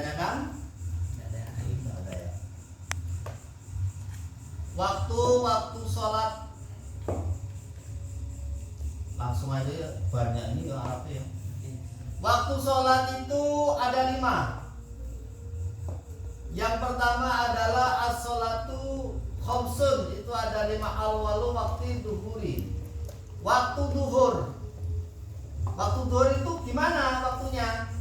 adanya kan? Tidak ada ya. Waktu sholat, langsung aja ya, banyak ini ya Arab ya. Waktu sholat itu ada 5. Yang pertama adalah as-sholatu khamsun, itu ada 5 awwalu waktu duhuri. Waktu duhur. Waktu duhur itu gimana waktunya?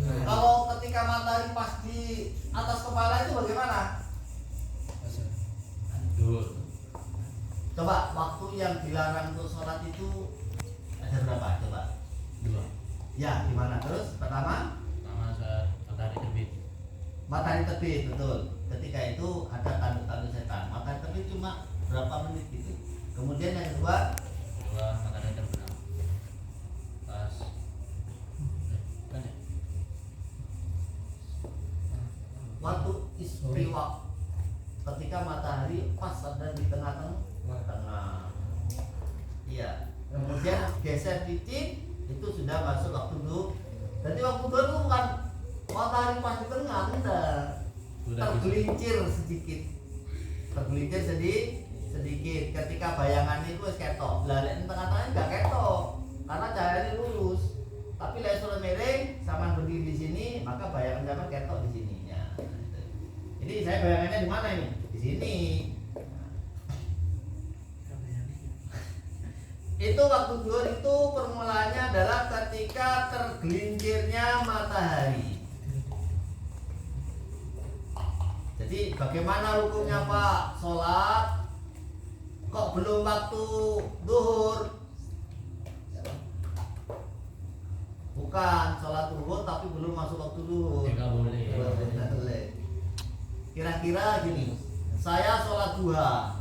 Kalau ketika matahari pas di atas kepala itu bagaimana? Coba waktu yang dilarang untuk sholat itu ada berapa? Coba 2. Ya, gimana? Terus pertama Saat matahari terbit. matahari terbit, betul. Ketika itu ada tanduk-tanduk setan. Matahari terbit cuma berapa menit gitu. Kemudian yang kedua Matahari terbenam. Pas kan ya? waktu istiwa, ketika matahari pas ada di tengah-tengah. Iya. Kemudian geser titik, itu sudah masuk waktu duhur. Jadi waktu duhur itu bukan matahari pas di tengah, enggak. Tergelincir sedikit. Ketika bayangannya itu ketok, lalen tengah-tengahnya enggak ketok karena cahayanya lurus. Tapi laser miring sama berdiri di sini, maka bayangan zaman ketok di sininya. Jadi saya bayangannya di mana ini? Di sini. Itu waktu duhur itu permulaannya adalah ketika tergelincirnya matahari. Jadi bagaimana hukumnya Pak? Sholat kok belum waktu duhur? Bukan sholat duhur tapi belum masuk waktu duhur. Tidak boleh. Kira-kira gini, saya sholat duha.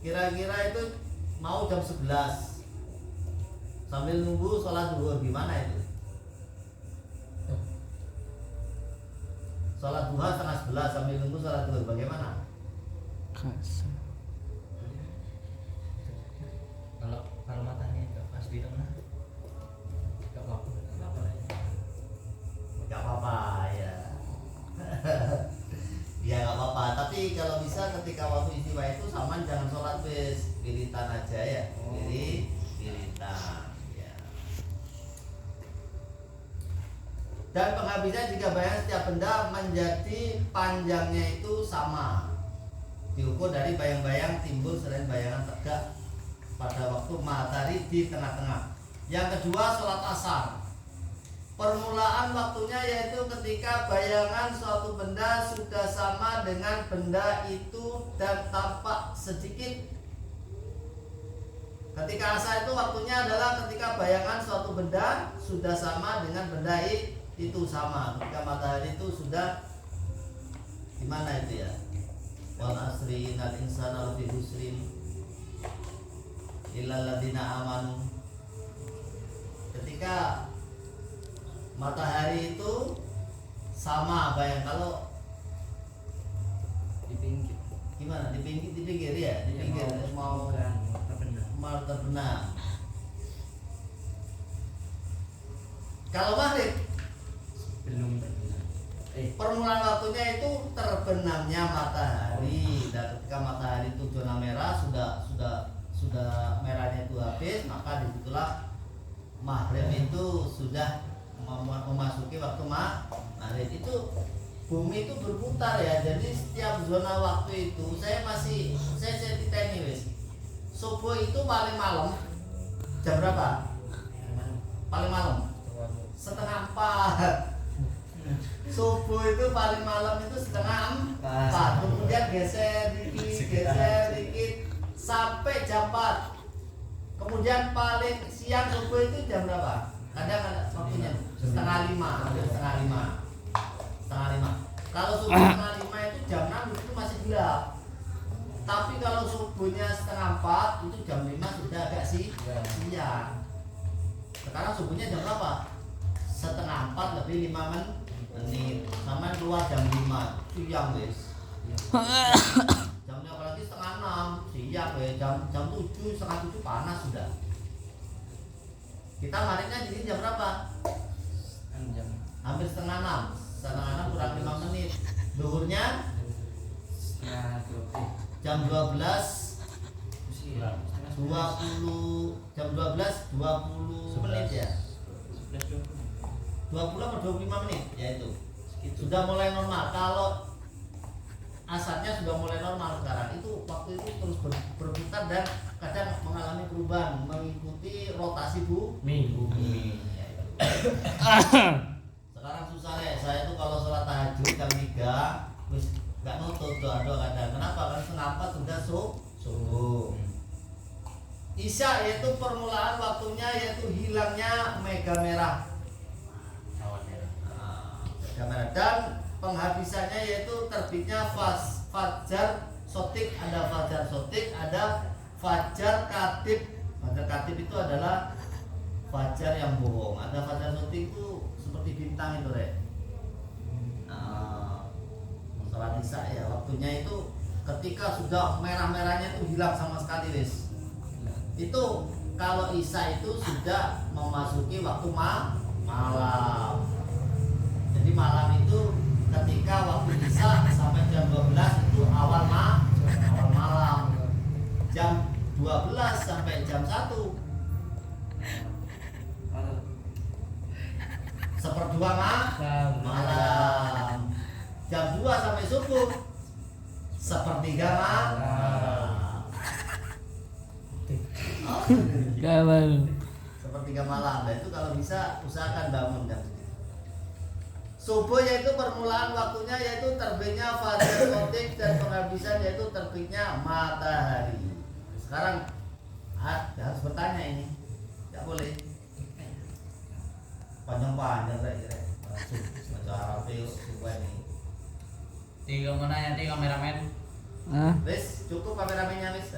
Kira-kira itu mau jam 11 sambil nunggu sholat duhur, gimana itu? Sholat duha setengah 11 sambil nunggu sholat duhur, bagaimana? Kalau matanya pas di tengah, nggak apa-apa. Gak apa-apa ya. Ya gak apa-apa, tapi kalau bisa ketika waktu istiwa itu sama jangan sholat bis, wiritan aja ya. Wiritan ya. Dan penghabisan jika bayangan setiap benda menjadi panjangnya itu sama, diukur dari bayang-bayang timbul selain bayangan tegak pada waktu matahari di tengah-tengah. Yang kedua, sholat asar. Permulaan waktunya yaitu ketika bayangan suatu benda sudah sama dengan benda itu dan tampak sedikit. Ketika asar itu waktunya adalah ketika bayangan suatu benda sudah sama dengan benda itu sama. Ketika matahari itu sudah gimana itu ya? Wal asri innal insana lafi khusrin illal ladzina amanu. Ketika matahari itu sama bayang, kalau Di pinggir. gimana di pinggir ya, di pinggir mau terbenam. Kalau maghrib Belum terbenam. permulaan waktunya itu terbenamnya matahari, dan ketika matahari itu zona merah sudah merahnya itu habis, maka disitulah maghrib itu sudah memasuki waktu maghrib. Itu bumi itu berputar ya, jadi setiap zona waktu itu saya titeni wis. Subuh itu paling malam jam berapa? Paling malam setengah 4. Subuh itu paling malam itu setengah 4. Kemudian geser dikit sampai jam 4. Kemudian paling siang subuh itu jam berapa? Kadang ada waktunya setengah 5. Kalau subuh setengah 5 itu jam 6 itu masih gelap. Tapi kalau subuhnya setengah 4 itu jam 5 sudah agak siang. Sekarang subuhnya jam berapa? Setengah 4 lebih 5 menit. Sama keluar jam 5 siang guys. Jamnya apalagi setengah 6 siang ya. Jam 7 setengah 7 panas sudah. Kita marinnya jadi jam berapa? Jam hampir setengah 6 kurang 5 menit. Duhurnya Setengah 12. jam 12 Kurang. 20 jam 12 20 menit ya. 20 atau 25 menit ya itu. Sudah mulai normal. Kalau asapnya sudah mulai normal sekarang, itu waktu itu terus berputar dan kadang mengalami perubahan mengikuti rotasi bumi. Ya, itu. Sekarang susah ya, saya tuh kalau sholat tahajud jam 3 wis nggak nutup doa-doa kadang. Kenapa? Karena setengah 4 sudah subuh. Isya yaitu permulaan waktunya yaitu hilangnya mega merah. Awan merah. Mega merah dan penghabisannya yaitu terbitnya fajar sotik, ada fajar sotik, ada fajar katib. Fajar katib itu adalah fajar yang bohong. Ada fajar sotik itu seperti bintang itu, Rek. Sholat isya ya waktunya itu ketika sudah merah-merahnya itu hilang sama sekali, Wis. Itu kalau isya itu sudah memasuki waktu malam. Jadi malam itu ketika waktu isya sampai jam 12 itu awal malam. Jam 12 sampai jam 1 1/2 malam. Jam 2 sampai subuh 1/3 malam. Kawan. 1/3 malam. Nah itu kalau bisa usahakan bangun jam segitu. Subuh yaitu permulaan waktunya yaitu terbitnya fajar sotik dan penghabisan yaitu terbitnya matahari. Sekarang harus bertanya ini, tidak boleh panjang-panjang Rek. Baca Arab itu subuh ini. Tiga mana ya, tiga kameramen. Ah, Wis cukup kameramennya wis.